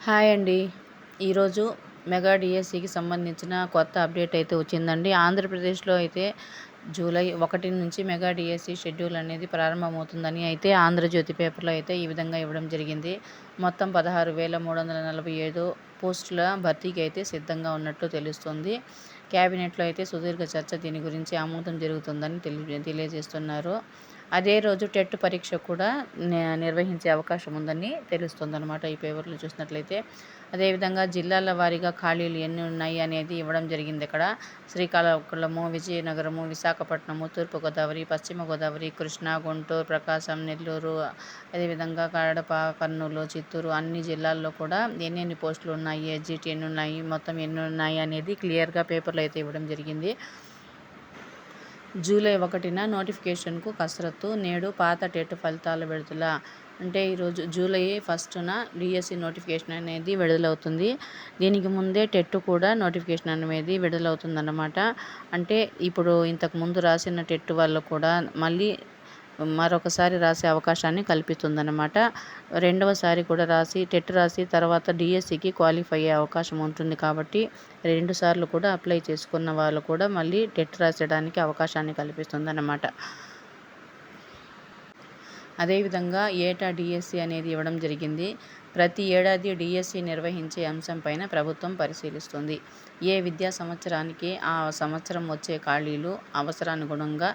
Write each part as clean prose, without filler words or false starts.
Hi అండి. ఈరోజు mega డిఎస్సికి సంబంధించిన కొత్త అప్డేట్ అయితే వచ్చిందండి. ఆంధ్రప్రదేశ్లో అయితే జూలై 1 నుంచి మెగా డిఎస్సి షెడ్యూల్ అనేది ప్రారంభమవుతుందని అయితే ఆంధ్రజ్యోతి పేపర్లో అయితే ఈ విధంగా ఇవ్వడం జరిగింది. మొత్తం 16,347 పోస్టుల భర్తీకి అయితే సిద్ధంగా ఉన్నట్లు తెలుస్తుంది. క్యాబినెట్లో అయితే సుదీర్ఘ చర్చ దీని గురించి ఆమోదం జరుగుతుందని తెలియజేస్తున్నారు. అదే రోజు టెట్ పరీక్ష కూడా నిర్వహించే అవకాశం ఉందని తెలుస్తుందన్నమాట ఈ పేపర్లో చూసినట్లయితే. అదేవిధంగా జిల్లాల వారీగా ఖాళీలు ఎన్ని ఉన్నాయి అనేది ఇవ్వడం జరిగింది. ఇక్కడ శ్రీకాకుళము, విజయనగరము, విశాఖపట్నము, తూర్పుగోదావరి, పశ్చిమ గోదావరి, కృష్ణా, గుంటూరు, ప్రకాశం, నెల్లూరు, అదేవిధంగా కడప, కర్నూలు, చిత్తూరు అన్ని జిల్లాల్లో కూడా ఎన్నెన్ని పోస్టులు ఉన్నాయి, ఎస్జిటి ఎన్ని ఉన్నాయి, మొత్తం ఎన్ని ఉన్నాయి అనేది క్లియర్గా పేపర్లో అయితే ఇవ్వడం జరిగింది. జూలై 1న నోటిఫికేషన్కు కసరత్తు. నేడు పాత టెట్ ఫలితాల విడుదల. అంటే ఈరోజు జూలై 1న డిఎస్సి నోటిఫికేషన్ అనేది విడుదలవుతుంది. దీనికి ముందే టెట్ కూడా నోటిఫికేషన్ అనేది విడుదలవుతుందన్నమాట. అంటే ఇప్పుడు ఇంతకుముందు రాసిన టెట్ వాళ్ళు కూడా మళ్ళీ మరొకసారి రాసే అవకాశాన్ని కల్పిస్తుందన్నమాట. రెండవసారి కూడా టెట్ రాసి తర్వాత డిఎస్సికి క్వాలిఫై అయ్యే అవకాశం ఉంటుంది. కాబట్టి 2 సార్లు కూడా అప్లై చేసుకున్న వాళ్ళు కూడా మళ్ళీ టెట్ రాసేయడానికి అవకాశాన్ని కల్పిస్తుందన్నమాట. అదేవిధంగా ఏటా డిఎస్సి అనేది ఇవ్వడం జరిగింది. ప్రతి ఏడాది డిఎస్సి నిర్వహించే అంశంపైన ప్రభుత్వం పరిశీలిస్తుంది. ఏ విద్యా సంవత్సరానికి ఆ సంవత్సరం వచ్చే ఖాళీలు అవసరానుగుణంగా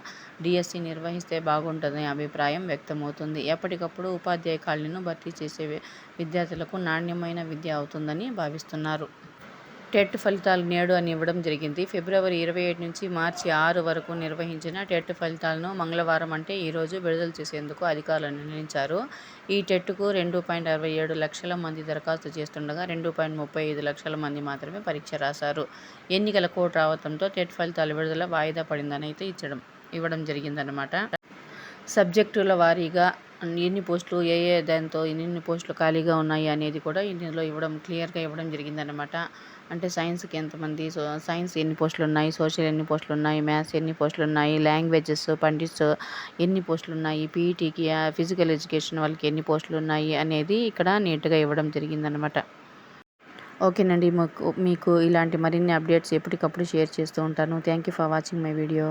డిఎస్సి నిర్వహిస్తే బాగుంటుందనే అభిప్రాయం వ్యక్తమవుతుంది. ఎప్పటికప్పుడు ఉపాధ్యాయ ఖాళీలను భర్తీ చేసే విద్యార్థులకు నాణ్యమైన విద్య అవుతుందని భావిస్తున్నారు. టెట్ ఫలితాలు నేడు అని ఇవ్వడం జరిగింది. ఫిబ్రవరి 27 నుంచి మార్చి 6 వరకు నిర్వహించిన టెట్ ఫలితాలను మంగళవారం అంటే ఈరోజు విడుదల చేసేందుకు అధికారులు నిర్ణయించారు. ఈ టెట్కు 2.67 లక్షల మంది దరఖాస్తు చేస్తుండగా 2.35 లక్షల మంది మాత్రమే పరీక్ష రాశారు. ఎన్నికల కోడ్ రావడంతో టెట్ ఫలితాల విడుదల వాయిదా పడిందని అయితే ఇవ్వడం జరిగిందన్నమాట. సబ్జెక్టుల వారీగా ఎన్ని పోస్టులు దాంతో ఎన్ని పోస్టులు ఖాళీగా ఉన్నాయి అనేది కూడా ఇందులో క్లియర్గా ఇవ్వడం జరిగిందన్నమాట. అంటే సైన్స్కి ఎంతమంది, సైన్స్ ఎన్ని పోస్టులు ఉన్నాయి, సోషల్ ఎన్ని పోస్టులు ఉన్నాయి, మ్యాథ్స్ ఎన్ని పోస్టులు ఉన్నాయి, లాంగ్వేజెస్ పండిట్స్ ఎన్ని పోస్టులు ఉన్నాయి, పీఈటీకి ఫిజికల్ ఎడ్యుకేషన్ వాళ్ళకి ఎన్ని పోస్టులు ఉన్నాయి అనేది ఇక్కడ నీట్గా ఇవ్వడం జరిగిందనమాట. ఓకేనండి, మీకు ఇలాంటి మరిన్ని అప్డేట్స్ ఎప్పటికప్పుడు షేర్ చేస్తూ ఉంటాను. Thank you for watching my video.